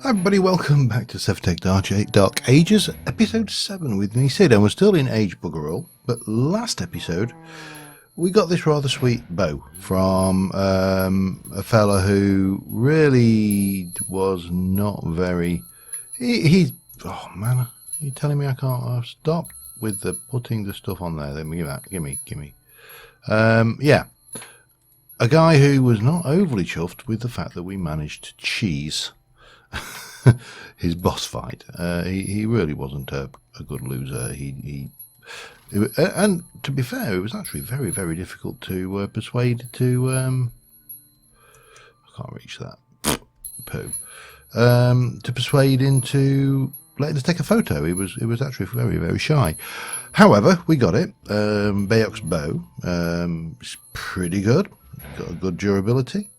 Hi everybody, welcome back to SevTech Dark Ages, episode 7 with me, Sid, and we're still in Age Buggerall, but last episode we got this rather sweet bow from a fella who really was not very... He's... Oh man, are you telling me I can't stop with the putting the stuff on there? Let me give that, gimme. Yeah, a guy who was not overly chuffed with the fact that we managed to cheese his boss fight. He really wasn't a good loser. And to be fair, it was actually very, very difficult to persuade to. I can't reach that. Poo. To persuade into letting us take a photo. It was actually very, very shy. However, we got it. Bayok's bow. It's pretty good. Got a good durability.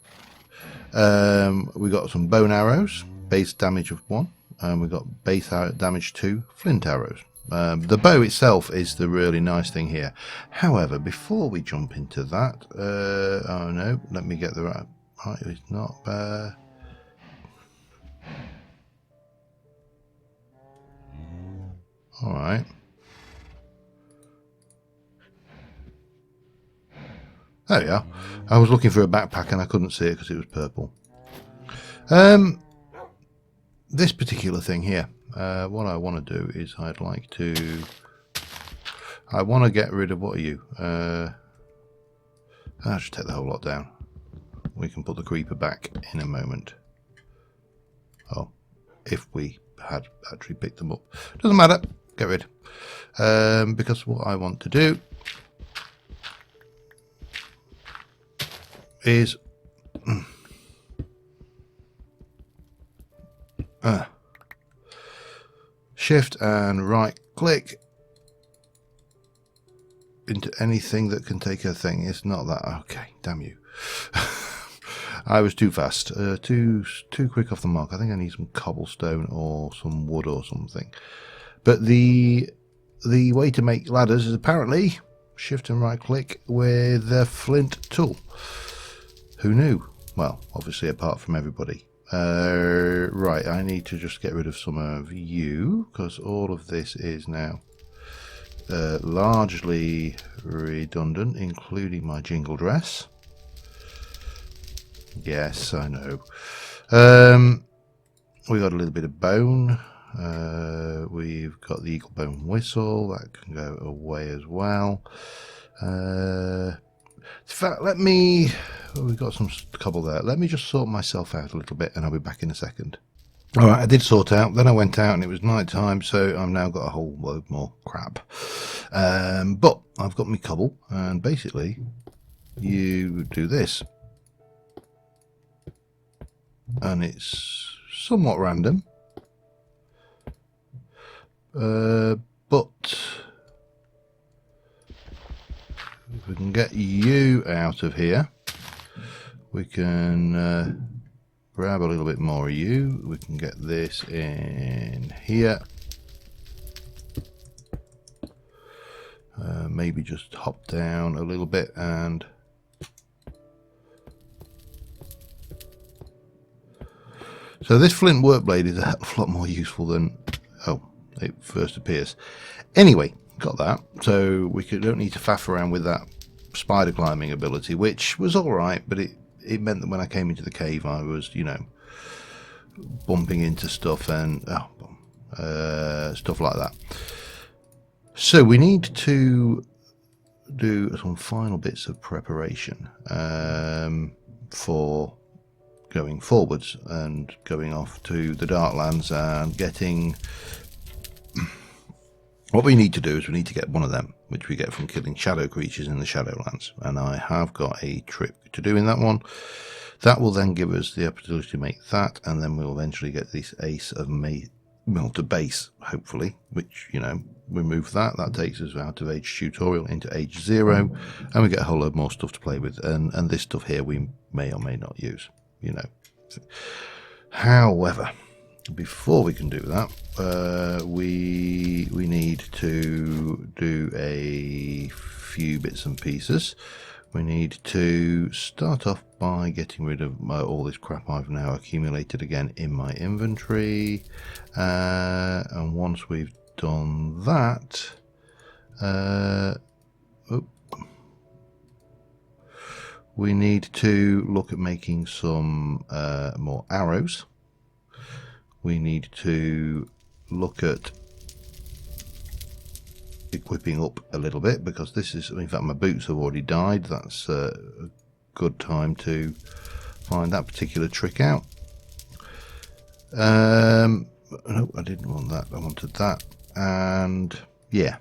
We got some bone arrows. Base damage of 1, and we've got base damage 2 flint arrows. The bow itself is the really nice thing here. However, before we jump into that, oh no, let me get the right. It's not. All right. There we are. I was looking for a backpack and I couldn't see it because it was purple. This particular thing here, what I want to do is I want to get rid of, what are you? I'll just take the whole lot down. We can put the creeper back in a moment. Oh, if we had actually picked them up. Doesn't matter, get rid. Because what I want to do is shift and right click into anything that can take a thing. It's not that. Okay, damn you. I was too fast, too quick off the mark. I think I need some cobblestone or some wood or something. But the way to make ladders is apparently shift and right click with the flint tool. Who knew? Well, obviously apart from everybody. Right, I need to just get rid of some of you, because all of this is now largely redundant, including my jingle dress. Yes, I know. We got a little bit of bone. We've got the eagle bone whistle. That can go away as well. In fact, we've got some cobble there. Let me just sort myself out a little bit and I'll be back in a second. Alright, I did sort out, then I went out and it was night time, so I've now got a whole load more crap. But I've got my cobble, and basically you do this. And it's somewhat random. But if we can get you out of here, we can grab a little bit more of you. We can get this in here. Maybe just hop down a little bit and so this flint work blade is a hell of a lot more useful than it first appears. Anyway, got that. So we don't need to faff around with that spider climbing ability, which was alright, but it meant that when I came into the cave I was, you know, bumping into stuff and stuff like that. So we need to do some final bits of preparation for going forwards and going off to the Darklands and getting... What we need to do is we need to get one of them, which we get from killing shadow creatures in the Shadowlands, and I have got a trick to do in that one. That will then give us the opportunity to make that, and then we'll eventually get this ace of to base, hopefully, which, you know, remove that. That takes us out of Age Tutorial into Age 0, and we get a whole load more stuff to play with, and this stuff here we may or may not use, you know. However, before we can do that, we need to do a few bits and pieces. We need to start off by getting rid of all this crap I've now accumulated again in my inventory. And once we've done that, we need to look at making some more arrows. We need to look at equipping up a little bit, because this is, in fact, my boots have already died. That's a good time to find that particular trick out. No, I didn't want that. I wanted that. And yeah,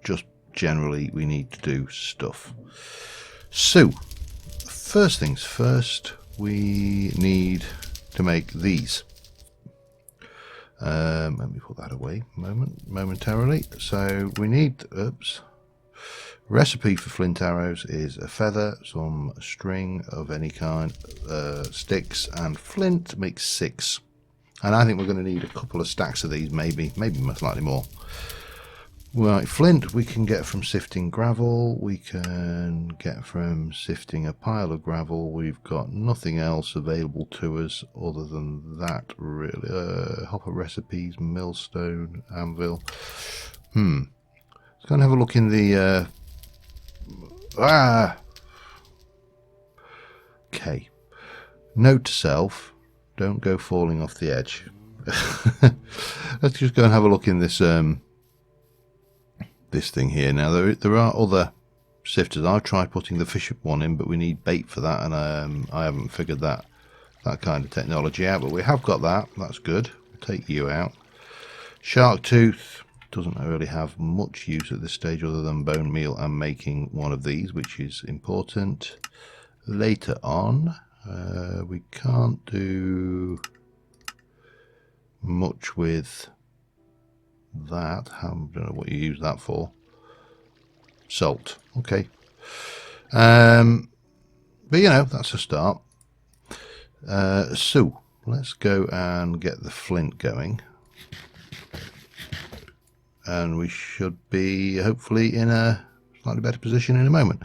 just generally we need to do stuff. So first things first, we need to make these. Let me put that away momentarily. So we need, recipe for flint arrows is a feather, some string of any kind, sticks, and flint makes 6. And I think we're going to need a couple of stacks of these, maybe slightly more. Right, flint we can get from sifting gravel, we can get from sifting a pile of gravel. We've got nothing else available to us other than that, really. Hopper recipes, millstone, anvil. Let's go and have a look in the... Okay. Note to self, don't go falling off the edge. Let's just go and have a look in this... this thing here. Now there are other sifters. I've tried putting the fish one in, but we need bait for that, and I haven't figured that kind of technology out, but we have got that. That's good. We'll take you out. Shark tooth doesn't really have much use at this stage other than bone meal and making one of these, which is important later on. We can't do much with that. I don't know what you use that for. Salt. Okay. But you know, that's a start. So let's go and get the flint going, and we should be hopefully in a slightly better position in a moment.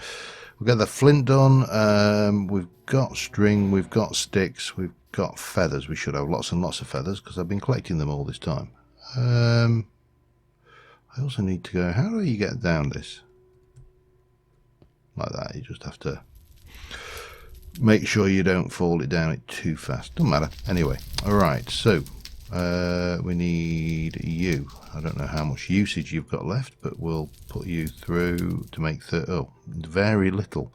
We'll get the flint done. We've got string, we've got sticks, we've got feathers. We should have lots and lots of feathers because I've been collecting them all this time. I also need to go, how do you get down this? Like that. You just have to make sure you don't fall it down it too fast. Doesn't matter. Anyway, alright, so we need you. I don't know how much usage you've got left, but we'll put you through to make very little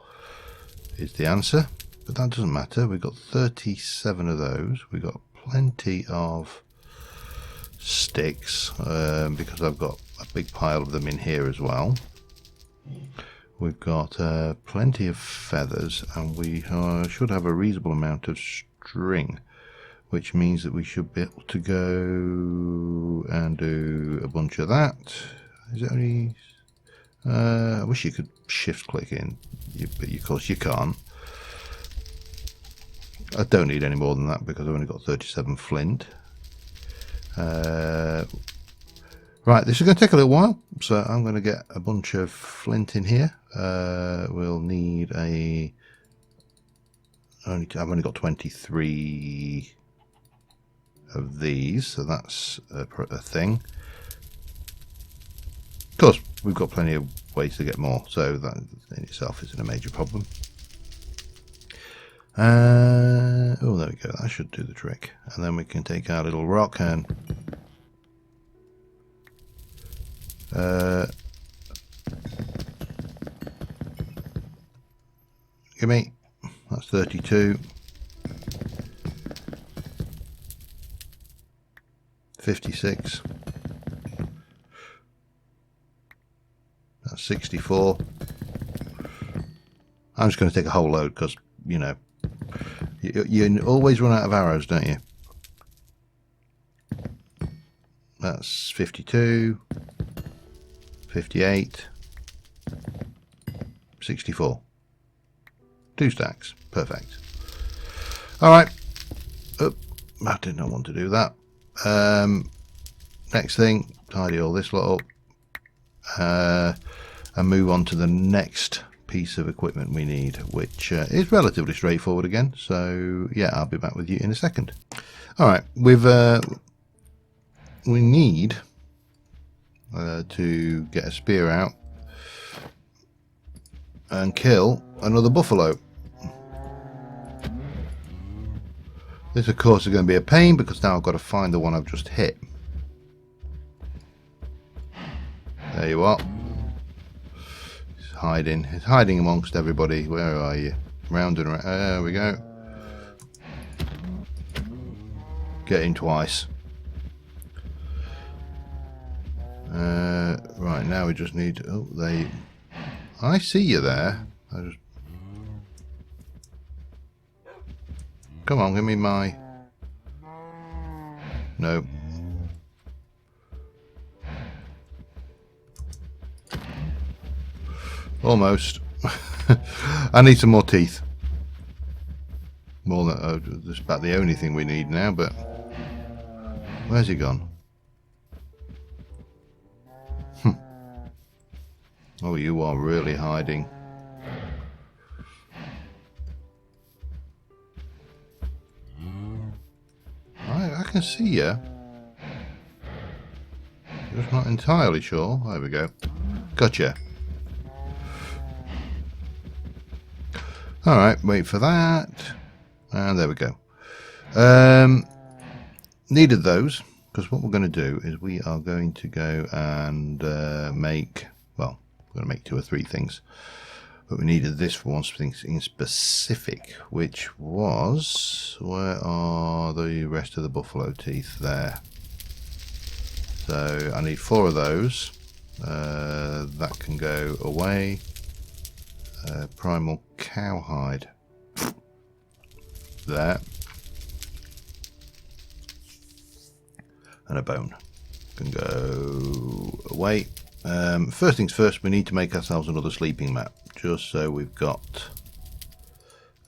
is the answer, but that doesn't matter. We've got 37 of those. We've got plenty of sticks, because I've got a big pile of them in here as well. We've got plenty of feathers, and we should have a reasonable amount of string, which means that we should be able to go and do a bunch of that. Is it only... I wish you could shift click in, but of course you can't. I don't need any more than that because I've only got 37 flint. Right, this is going to take a little while, so I'm going to get a bunch of flint in here. We'll need I've only got 23 of these, so that's a thing. Of course, we've got plenty of ways to get more, so that in itself isn't a major problem. Oh, there we go. That should do the trick. And then we can take our little rock and give me, that's 32, 56, that's 64. I'm just going to take a whole load because, you know, you always run out of arrows, don't you? That's 52, 58, 64. 2 stacks. Perfect. Alright. Oh, I did not want to do that. Next thing, tidy all this lot up. And move on to the next piece of equipment we need, which is relatively straightforward again. So yeah, I'll be back with you in a second. All right, we need to get a spear out and kill another buffalo. This of course is going to be a pain because now I've got to find the one I've just hit. There you are. He's hiding. He's hiding amongst everybody. Where are you? Round and round. There we go. Get him twice. Right, now we just need... Oh, they... I see you there. Come on, give me my... No. Almost. I need some more teeth. More than just about the only thing we need now, but where's he gone? Oh, you are really hiding. I can see you. Just not entirely sure. There we go. Gotcha. Alright, wait for that. And there we go. Needed those, because what we're going to do is we are going to go and make, well, we're going to make 2 or 3 things. But we needed this for one thing in specific, which was, where are the rest of the buffalo teeth? There. So I need 4 of those. That can go away. Primal cowhide. There. And a bone can go away. First things first, we need to make ourselves another sleeping mat, just so we've got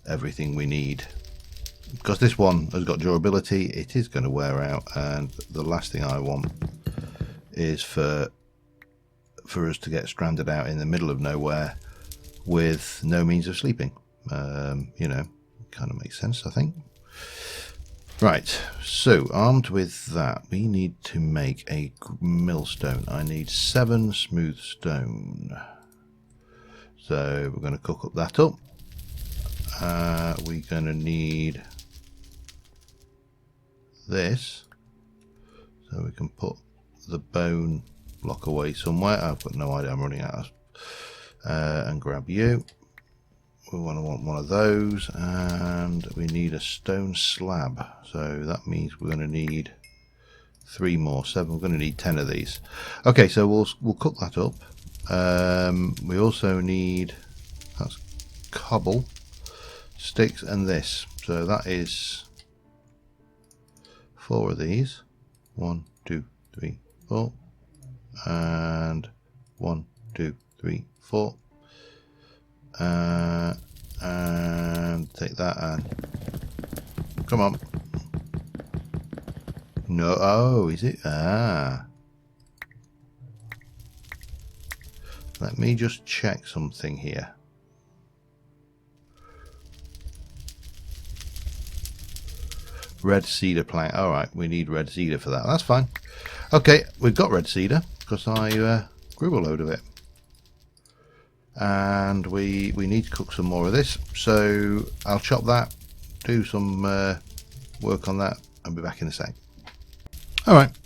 everything we need. Because this one has got durability, it is going to wear out, and the last thing I want is for us to get stranded out in the middle of nowhere with no means of sleeping. You know, kind of makes sense, I think. Right, so armed with that, we need to make a millstone. I need 7 smooth stone. So we're going to cook up that up. We're going to need this, so we can put the bone block away somewhere. I've got no idea, I'm running out of, and grab you. We want one of those, and we need a stone slab, so that means we're going to need 3 more, 7. We're going to need 10 of these. Okay, so we'll cook that up. We also need, that's cobble, sticks, and this, so that is 4 of these. 1, 2, 3, 4, and 1, 2, 3, 4. And take that and come on. No, oh, is it? Ah. Let me just check something here. Red cedar plank. All right, we need red cedar for that. That's fine. Okay, we've got red cedar because I grew a load of it. And we need to cook some more of this, so I'll chop that, do some work on that, and be back in a sec. Alright,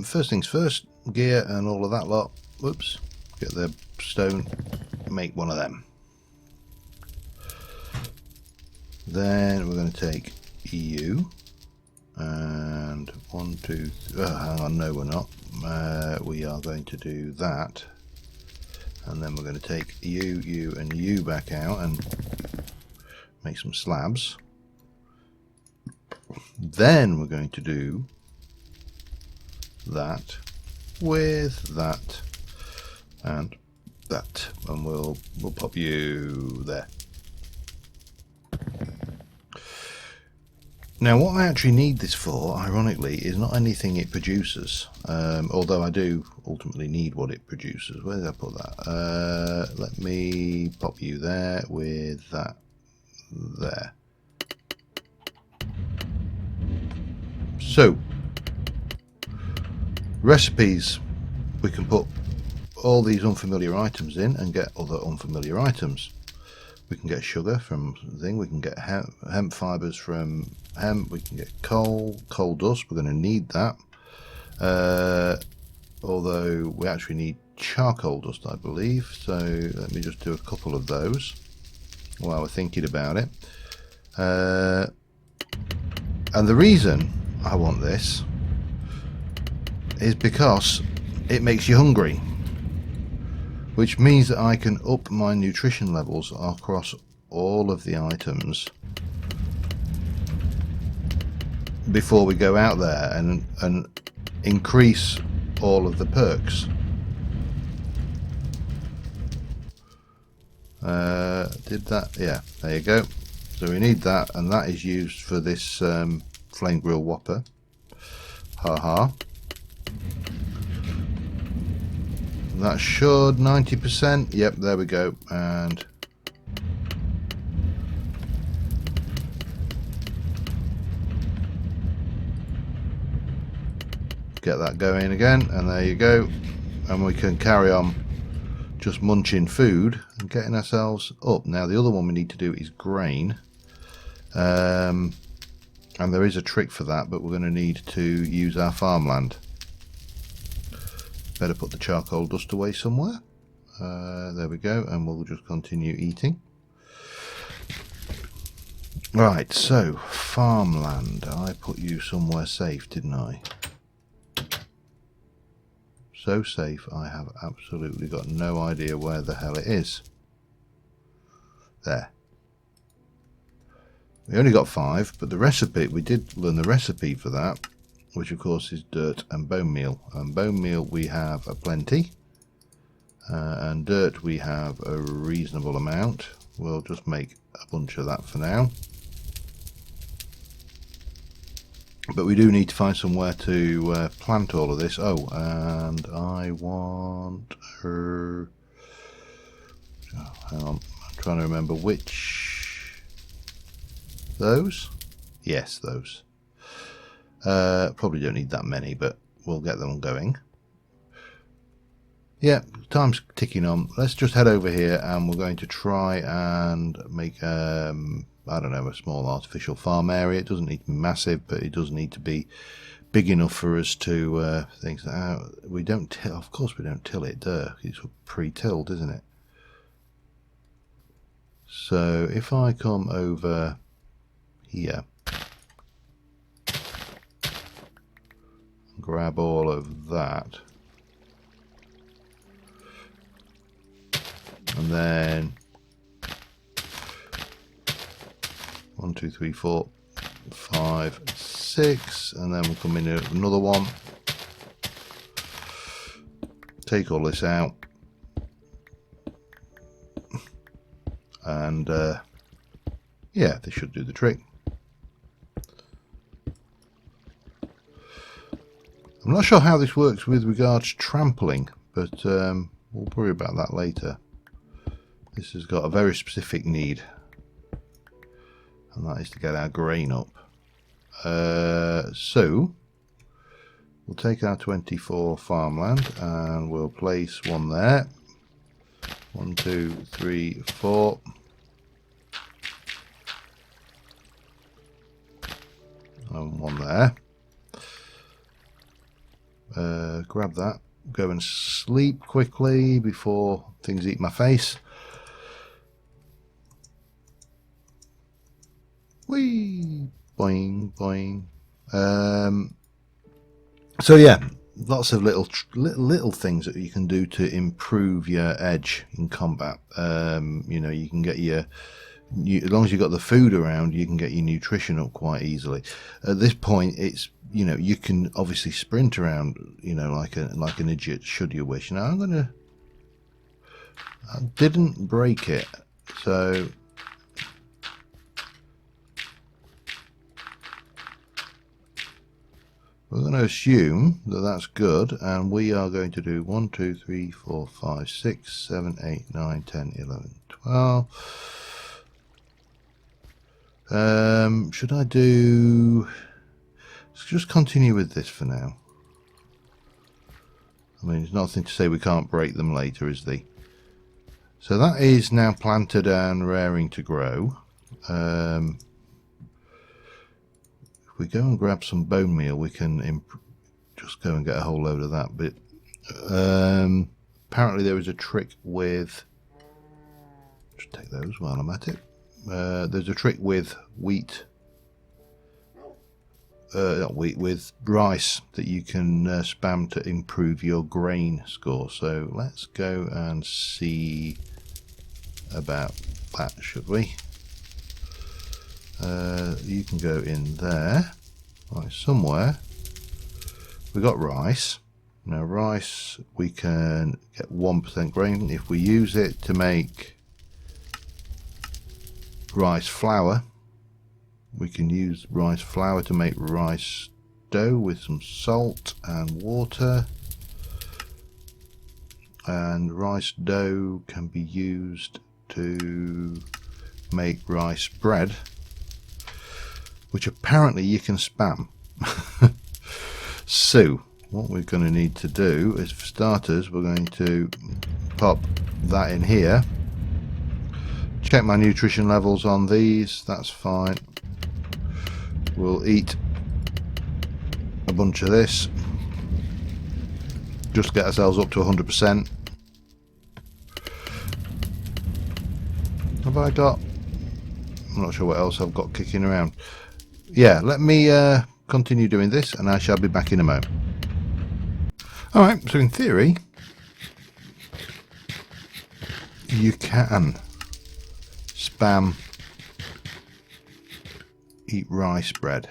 first things first, gear and all of that lot. Whoops, get the stone, make one of them. Then we're going to take you, and 1, 2, 3, hang on, no we're not. We are going to do that. And then we're going to take you, and you back out and make some slabs. Then we're going to do that with that and that, and we'll pop you there. Now, what I actually need this for, ironically, is not anything it produces, although I do ultimately need what it produces. Where did I put that? Let me pop you there with that there. So, recipes, we can put all these unfamiliar items in and get other unfamiliar items. We can get sugar from thing, we can get hemp fibers from hemp, we can get coal dust, we're going to need that. Although we actually need charcoal dust, I believe, so let me just do a couple of those while we're thinking about it. And the reason I want this is because it makes you hungry, which means that I can up my nutrition levels across all of the items before we go out there and increase all of the perks. Did that? Yeah, there you go. So we need that, and that is used for this flame grill whopper. Haha. That should 90%. Yep, there we go. And get that going again, and there you go. And we can carry on just munching food and getting ourselves up. Now the other one we need to do is grain, and there is a trick for that, but we're going to need to use our farmland. Better put the charcoal dust away somewhere. There we go, and we'll just continue eating. Right, so farmland. I put you somewhere safe, didn't I? So safe, I have absolutely got no idea where the hell it is. There. We only got 5, but the recipe, we did learn the recipe for that, which of course is dirt and bone meal. And bone meal we have a plenty, and dirt we have a reasonable amount. We'll just make a bunch of that for now. But we do need to find somewhere to plant all of this. Oh, and I want her. Oh, hang on, I'm trying to remember which. Those? Yes, those. Probably don't need that many, but we'll get them going. Yeah, time's ticking on. Let's just head over here, and we're going to try and make I don't know, a small artificial farm area. It doesn't need to be massive, but it does need to be big enough for us to things that we don't till. Of course, we don't till it. It's pre-tilled, isn't it? So if I come over here, grab all of that, and then 1, 2, 3, 4, 5, 6, and then we'll come in here another one, take all this out, and yeah, this should do the trick. I'm not sure how this works with regards to trampling, but we'll worry about that later. This has got a very specific need, and that is to get our grain up. So we'll take our 24 farmland and we'll place one there. 1, 2, 3, 4. And one there. Grab that. Go and sleep quickly before things eat my face. Whee! Boing, boing. So yeah, lots of little things that you can do to improve your edge in combat. You know, you can get as long as you've got the food around, you can get your nutrition up quite easily. At this point, it's, you know, you can obviously sprint around, you know, like an idiot should you wish. Now I didn't break it, so We're going to assume that that's good, and we are going to do 1, 2, 3, 4, 5, 6, 7, 8, 9, 10, 11, 12. Should I do... Let's just continue with this for now. I mean, there's nothing to say we can't break them later, is there? So that is now planted and raring to grow. If we go and grab some bone meal, we can just go and get a whole load of that. But apparently there is a trick with... Just take those while I'm at it. There's a trick with wheat... not wheat, with rice that you can spam to improve your grain score. So let's go and see about that, should we? You can go in there, right, somewhere. We got rice. Now rice, we can get 1% grain. If we use it to make rice flour, we can use rice flour to make rice dough with some salt and water. And rice dough can be used to make rice bread, which apparently you can spam. So what we're going to need to do is, for starters, we're going to pop that in here. Check my nutrition levels on these, that's fine. We'll eat a bunch of this, just get ourselves up to 100%. Have I got... I'm not sure what else I've got kicking around. Yeah, let me continue doing this and I shall be back in a moment. Alright, so in theory, you can spam eat rice bread.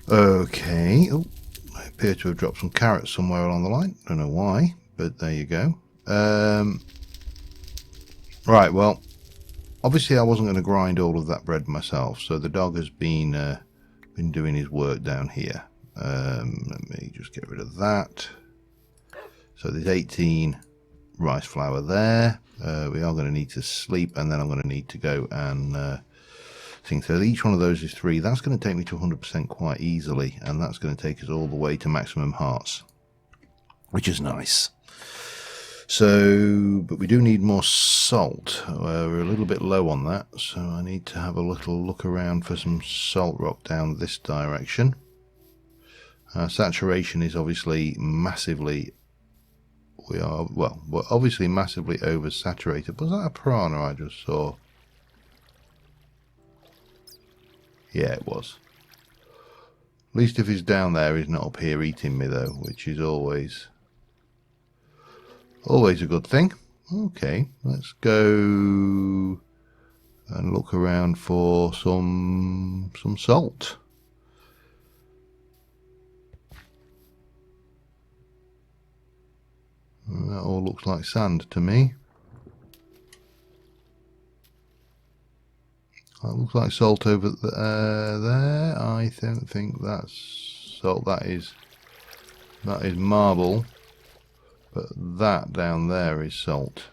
Okay. Oh, I appear to have dropped some carrots somewhere along the line. Don't know why, but there you go. Right, well, obviously I wasn't going to grind all of that bread myself, so the dog has been doing his work down here. Let me just get rid of that. So there's 18 rice flour there. We are going to need to sleep, and then I'm going to need to go and thing. So each one of those is 3. That's going to take me to 100% quite easily, and that's going to take us all the way to maximum hearts, which is nice. So, but we do need more salt. We're a little bit low on that, so I need to have a little look around for some salt rock down this direction. Saturation is obviously massively... we're obviously massively oversaturated. Was that a piranha I just saw? Yeah, it was. At least if he's down there, he's not up here eating me though, which is always a good thing. Okay, let's go and look around for some salt. That all looks like sand to me. That looks like salt over there. I don't think that's salt. That is marble. But that down there is salt.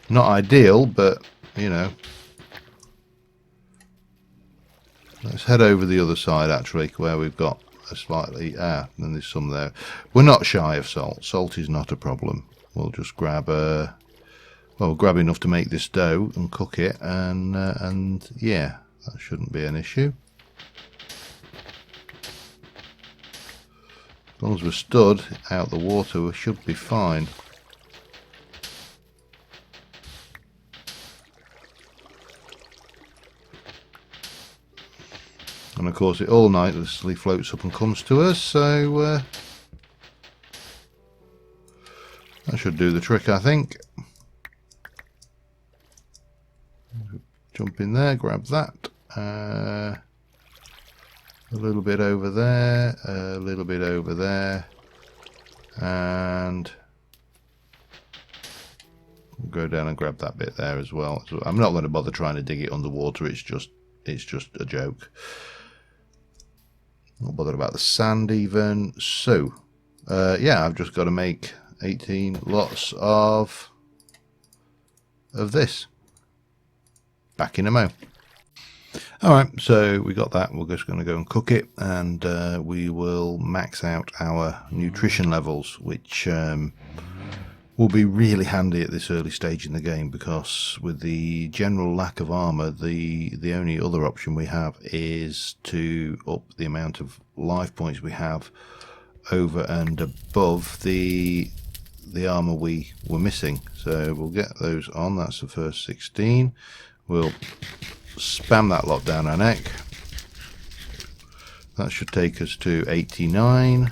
Not ideal, but you know. Let's head over the other side actually, where we've got a slightly then there's some there. We're not shy of salt. Salt is not a problem. We'll just grab we'll grab enough to make this dough and cook it, and yeah, that shouldn't be an issue. As long as we're stood out the water, we should be fine. And of course it all nightlessly floats up and comes to us, so that should do the trick, I think. Jump in there, grab that. A little bit over there, a little bit over there, and we'll go down and grab that bit there as well. So I'm not going to bother trying to dig it underwater, it's just it's just a joke. Not bothered about the sand even. So, yeah, I've just got to make 18 lots of this. Back in a mo. Alright, so we got that. We're just going to go and cook it, and we will max out our nutrition levels, which will be really handy at this early stage in the game, because with the general lack of armor, the only other option we have is to up the amount of life points we have over and above the armor we were missing. So we'll get those on. That's the first 16. We'll spam that lot down our neck. That should take us to 89.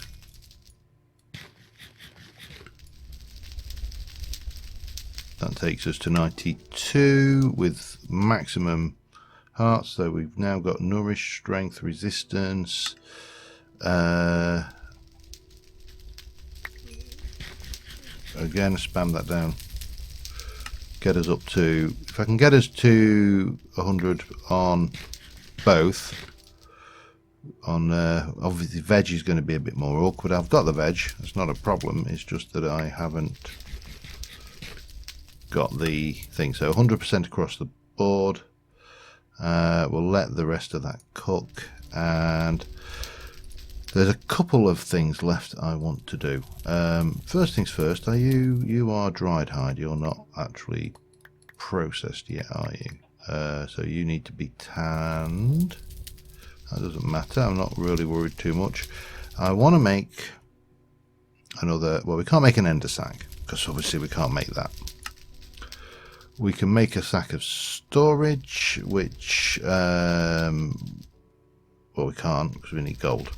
That takes us to 92 with maximum hearts. So we've now got nourish, strength, resistance. Again, spam that down. Get us up to, if I can get us to 100 on both. On obviously veg is going to be a bit more awkward. I've got the veg, it's not a problem, it's just that I haven't got the thing. So 100% across the board. We'll let the rest of that cook, and there's a couple of things left I want to do. First things first, are you are dried hide, you're not actually processed yet, are you? So you need to be tanned. That doesn't matter, I'm not really worried too much. I want to make another, well, we can't make an ender sack, because obviously we can't make that. We can make a sack of storage, which, well, we can't because we need gold.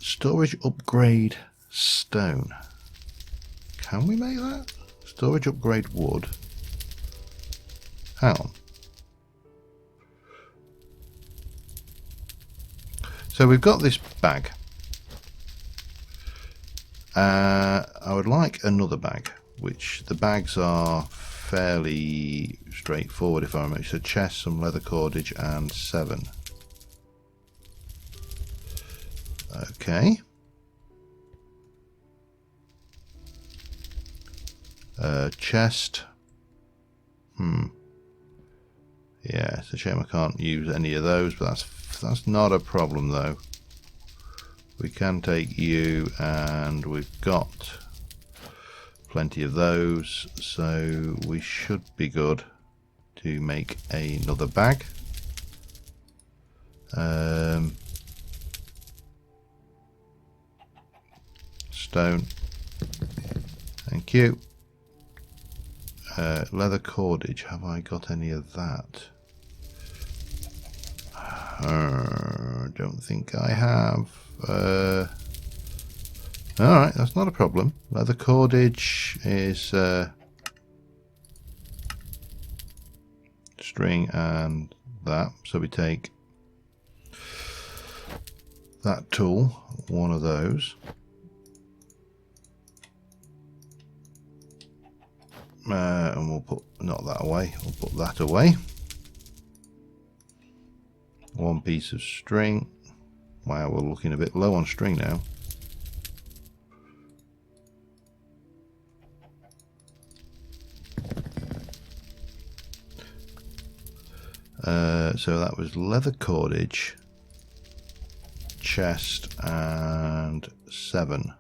Storage upgrade stone. Can we make that? Storage upgrade wood. Hang on. So we've got this bag. I would like another bag, which the bags are fairly straightforward if I remember. So chest, some leather cordage, and 7. Okay. Chest. Yeah, it's a shame I can't use any of those, but that's not a problem though. We can take you, and we've got plenty of those, so we should be good to make another bag. Stone, thank you. Leather cordage, have I got any of that? Don't think I have. Alright, that's not a problem. Leather cordage is string and that. So we take that tool, one of those. And we'll put, not that away, we'll put that away. One piece of string. Wow, we're looking a bit low on string now. So that was leather cordage, chest, and 7.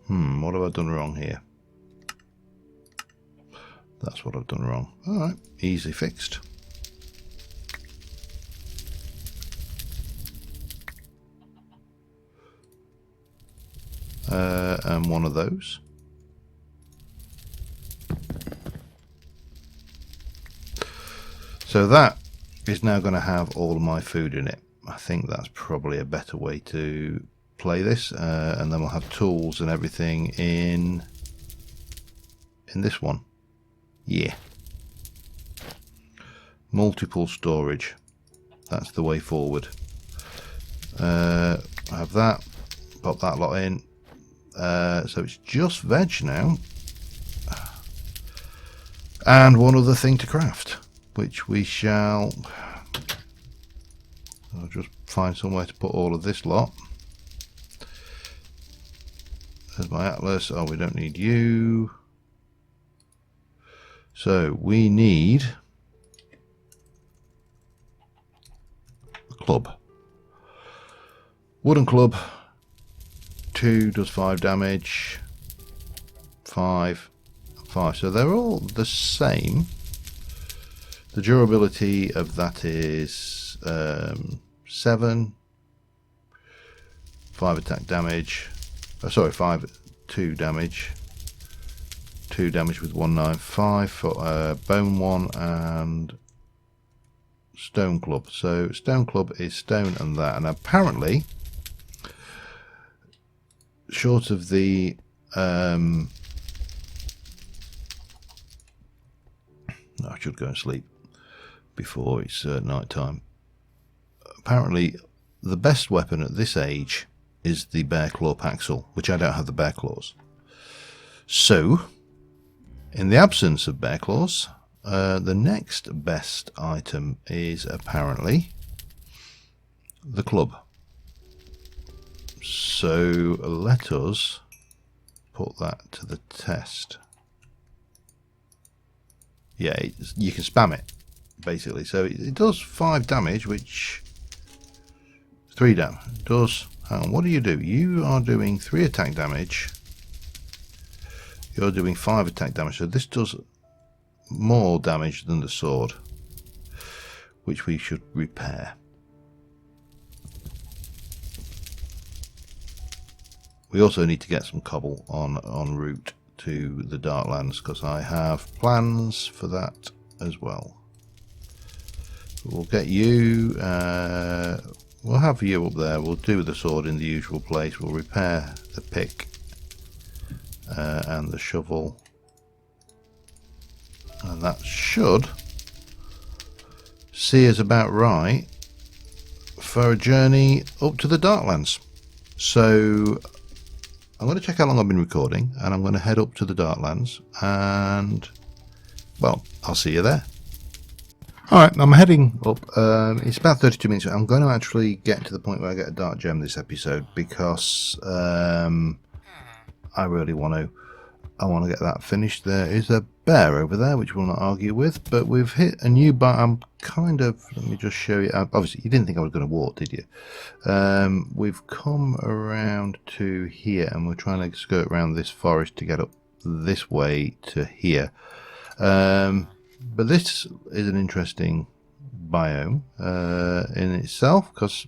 What have I done wrong here? That's what I've done wrong. Alright, easily fixed. And one of those. So that is now going to have all of my food in it. I think that's probably a better way to play this, and then we'll have tools and everything in this one. Yeah. Multiple storage. That's the way forward. Have that. Pop that lot in. So it's just veg now. And one other thing to craft, which we shall... I'll just find somewhere to put all of this lot. There's my atlas. Oh, we don't need you. So we need a club. Wooden club. 2 does 5 damage. 5. 5. So they're all the same. The durability of that is 7. 5 attack damage. Sorry, 2 damage. 2 damage with 195 for bone one and stone club. So stone club is stone and that, and apparently short of the no, I should go and sleep before it's night time. Apparently the best weapon at this age is the bear claw paxel, which I don't have the bear claws. So in the absence of bear claws, the next best item is apparently the club. So let us put that to the test. Yeah, you can spam it basically. So it does 5 damage, which 3 damage. It does. Hang on, what do? You are doing 3 attack damage. You're doing 5 attack damage, so this does more damage than the sword, which we should repair. We also need to get some cobble en route to the Darklands, because I have plans for that as well. We'll get you, we'll have you up there, we'll do the sword in the usual place, we'll repair the pick and the shovel, and that should see us about right for a journey up to the Darklands. So I'm going to check how long I've been recording, and I'm going to head up to the Darklands, and well, I'll see you there. Alright, I'm heading up. It's about 32 minutes. I'm going to actually get to the point where I get a dark gem this episode, because I really want to get that finished. There is a bear over there, which we'll not argue with, but we've hit a new bar. I'm kind of, let me just show you. Obviously, you didn't think I was going to walk, did you? We've come around to here, and we're trying to skirt around this forest to get up this way to here. But this is an interesting biome in itself, because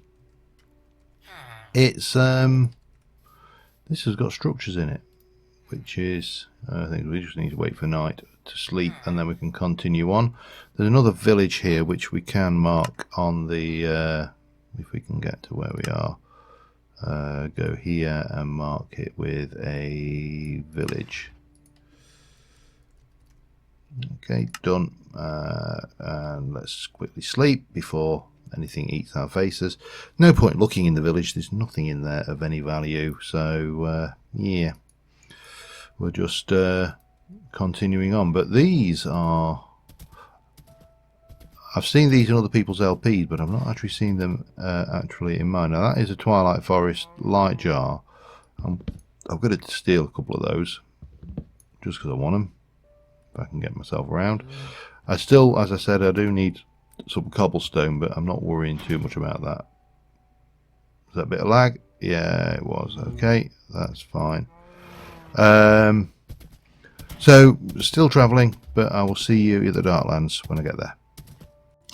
it's this has got structures in it, which is, I think we just need to wait for night to sleep, and then we can continue on. There's another village here which we can mark on the if we can get to where we are, go here and mark it with a village. Okay, done. And let's quickly sleep before anything eats our faces. No point looking in the village, there's nothing in there of any value, so yeah, we're just continuing on. But these are, I've seen these in other people's LPs, but I've not actually seen them actually in mine. Now that is a Twilight Forest light jar. I'm going to steal a couple of those just because I want them, if I can get myself around. I still, as I said, I do need some cobblestone, but I'm not worrying too much about that. Was that a bit of lag? Yeah, it was. Okay, that's fine. So still travelling, but I will see you at the Darklands when I get there.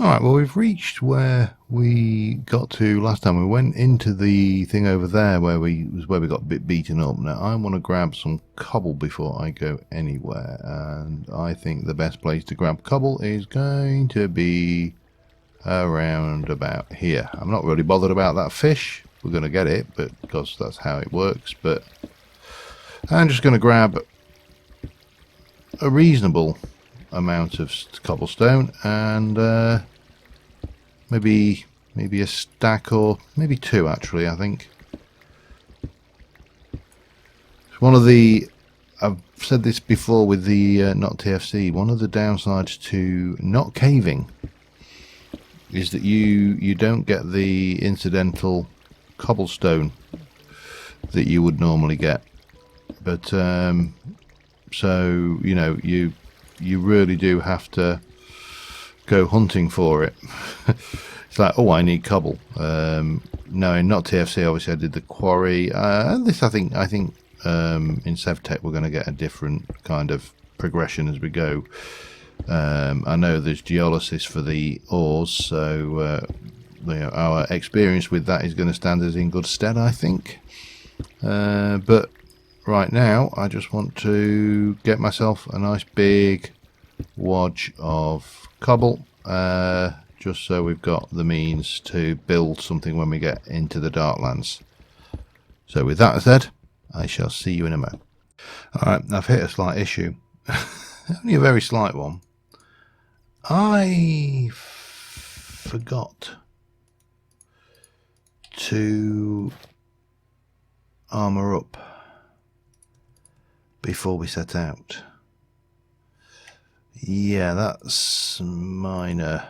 Alright, well, we've reached where we got to last time. We went into the thing over there where we got a bit beaten up. Now I want to grab some cobble before I go anywhere, and I think the best place to grab cobble is going to be around about here. I'm not really bothered about that fish. We're going to get it, but because that's how it works. But I'm just going to grab a reasonable amount of cobblestone, and maybe a stack, or maybe 2 actually, I think. One of the, I've said this before with the not TFC, one of the downsides to not caving is that you don't get the incidental cobblestone that you would normally get. But so you know, you really do have to go hunting for it. It's like, oh, I need cobble. No, not TFC. Obviously, I did the quarry. This, I think in SevTech we're going to get a different kind of progression as we go. I know there's geolysis for the ores, so you know, our experience with that is going to stand us in good stead, I think. But right now, I just want to get myself a nice big wodge of cobble, just so we've got the means to build something when we get into the Darklands. So with that said, I shall see you in a moment. Alright, I've hit a slight issue. Only a very slight one. I forgot to armour up before we set out. Yeah, that's minor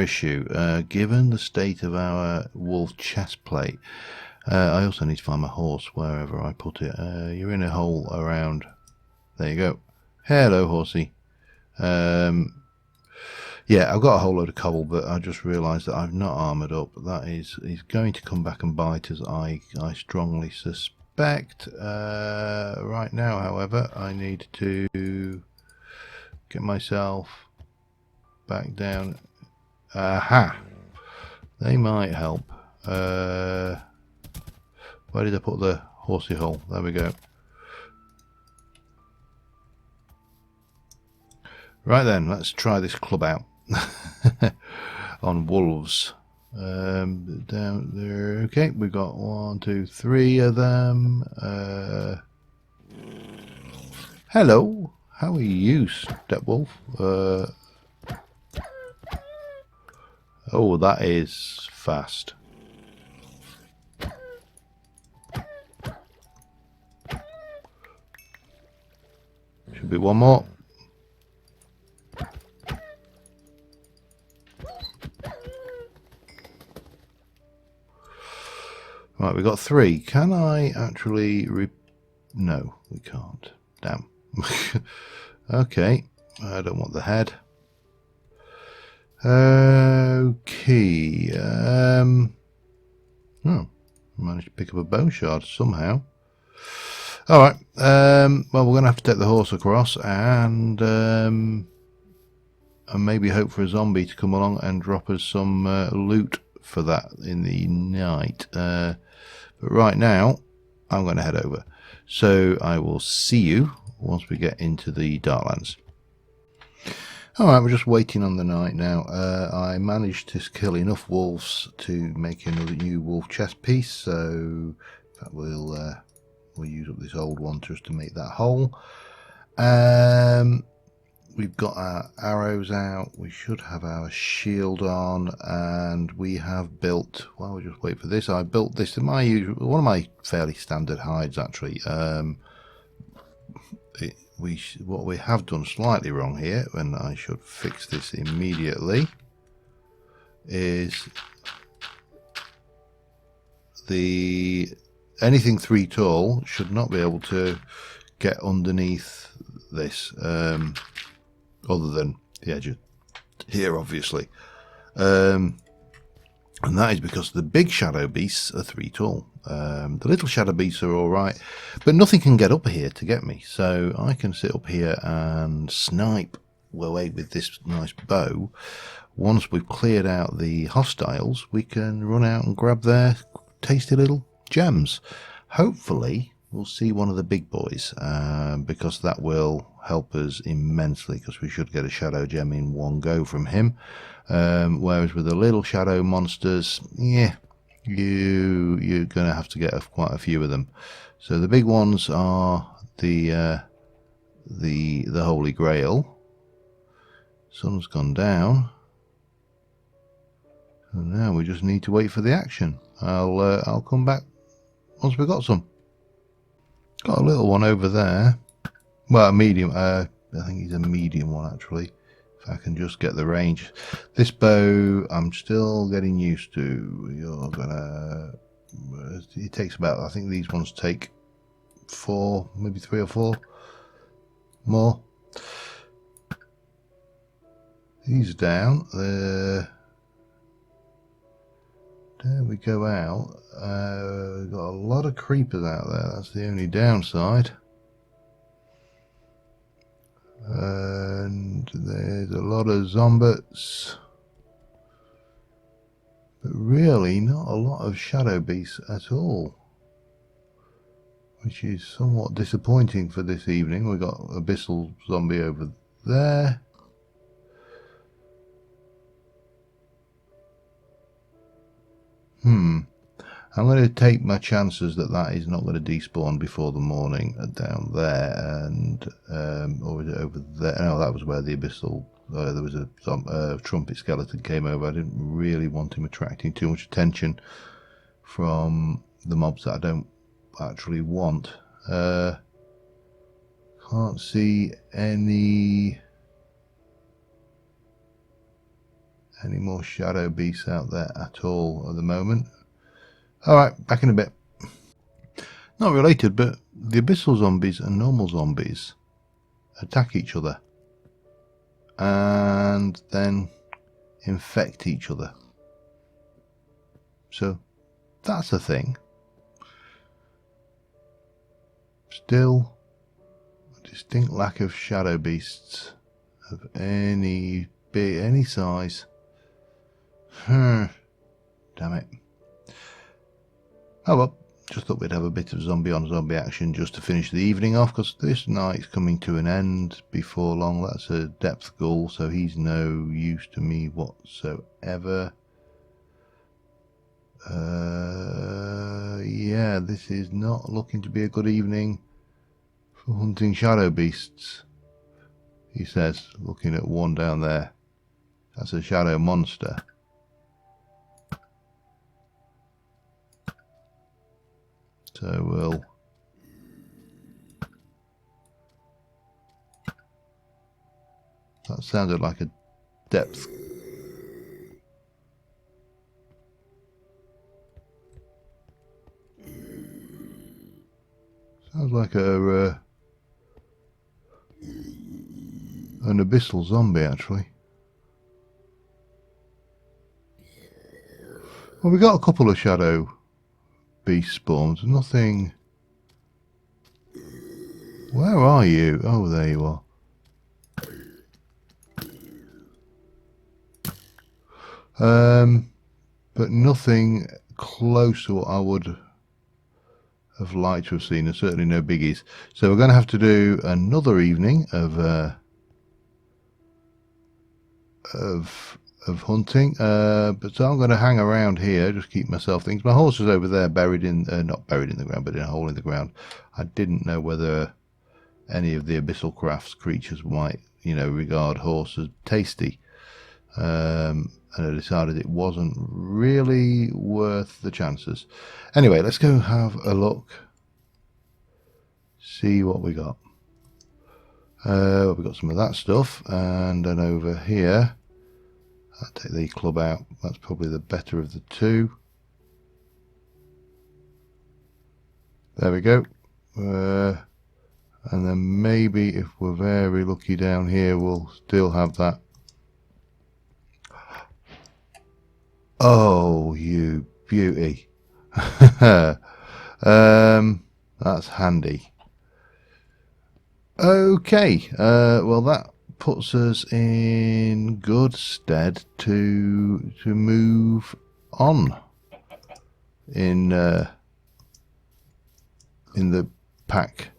issue, given the state of our wolf chest plate. I also need to find my horse wherever I put it. You're in a hole around. There you go. Hello, horsey. Yeah, I've got a whole load of cobble, but I just realised that I've not armoured up. That is going to come back and bite us, I strongly suspect. Right now, however, I need to get myself back down. Aha! They might help. Where did I put the horsey hole? There we go. Right then, let's try this club out. On wolves. Down there. Okay, we've got 1, 2, 3 of them. Hello. How are you, Stepwolf? Oh, that is fast. Should be one more. Right, we got 3. Can I actually... No, we can't. Damn. Okay, I don't want the head. Okay. Oh, managed to pick up a bone shard somehow. Alright, well, we're going to have to take the horse across and maybe hope for a zombie to come along and drop us some loot for that in the night. But right now, I'm going to head over. So I will see you once we get into the Darklands. Alright, we're just waiting on the night now. I managed to kill enough wolves to make another new wolf chest piece, so in fact we'll use up this old one just to make that whole. We've got our arrows out, we should have our shield on, and we have built, well, we'll just wait for this. I built this in my usual, one of my fairly standard hides actually. What we have done slightly wrong here, and I should fix this immediately, is anything 3 tall should not be able to get underneath this, other than the edge of here, obviously. And that is because the big shadow beasts are 3 tall. The little shadow beasts are alright, but nothing can get up here to get me. So I can sit up here and snipe away with this nice bow. Once we've cleared out the hostiles, we can run out and grab their tasty little gems. Hopefully, we'll see one of the big boys, because that will help us immensely, because we should get a shadow gem in one go from him. Whereas with the little shadow monsters, yeah, you're going to have to get quite a few of them. So the big ones are the Holy Grail. Sun's gone down, and now we just need to wait for the action. I'll come back once we've got some. Got a little one over there. Well, a medium. I think he's a medium one actually. If I can just get the range. This bow, I'm still getting used to. You're gonna. It takes about. I think these ones take 4, maybe 3 or 4 more. He's down. There we go out. We've got a lot of creepers out there. That's the only downside. And there's a lot of zombies. But really not a lot of shadow beasts at all. Which is somewhat disappointing for this evening. We've got Abyssal Zombie over there. I'm going to take my chances that that is not going to despawn before the morning down there, and or is it over there? No, that was where the Abyssal. There was a trumpet skeleton came over. I didn't really want him attracting too much attention from the mobs that I don't actually want. Can't see any more shadow beasts out there at all at the moment. Alright, back in a bit. Not related, but the abyssal zombies and normal zombies attack each other and then infect each other. So that's a thing. Still a distinct lack of shadow beasts of any size. Damn it. Oh well, just thought we'd have a bit of zombie on zombie action just to finish the evening off, because this night's coming to an end before long. That's a depth ghoul, so he's no use to me whatsoever. Yeah, this is not looking to be a good evening for hunting shadow beasts, he says, looking at one down there. That's a shadow monster. So we'll that sounded like a depth. Sounds like an abyssal zombie actually. Well, we got a couple of shadow beast spawns, nothing. Where are you? Oh, there you are. But nothing close to what I would have liked to have seen, and certainly no biggies. So we're going to have to do another evening of hunting. But so I'm going to hang around here, just keep myself things. My horse is over there, buried in, not buried in the ground, but in a hole in the ground. I didn't know whether any of the abyssal crafts creatures might, regard horse as tasty. And I decided it wasn't really worth the chances. Anyway, let's go have a look, see what we got. We've got some of that stuff, and then over here, I'll take the club out. That's probably the better of the two. There we go. And then maybe if we're very lucky down here, we'll still have that. Oh, you beauty. That's handy. Okay, well that puts us in good stead to move on in the pack.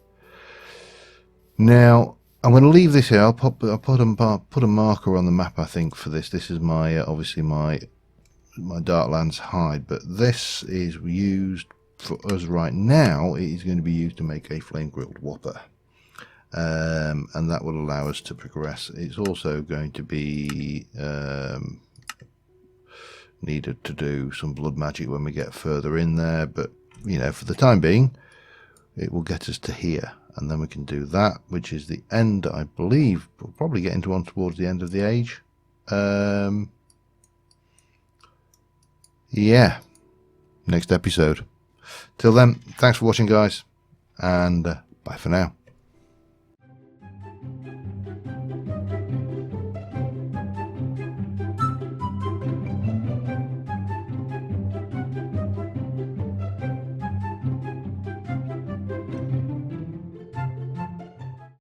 Now I'm going to leave this here. I'll put a marker on the map, I think, for this. This is my obviously my Darklands hide, but this is used for us right now. It is going to be used to make a flame grilled whopper, and that will allow us to progress. It's also going to be needed to do some blood magic when we get further in there, but for the time being it will get us to here, and then we can do that, which is the end, I believe. We'll probably get into one towards the end of the age. Yeah, next episode. Till then, thanks for watching, guys, and bye for now.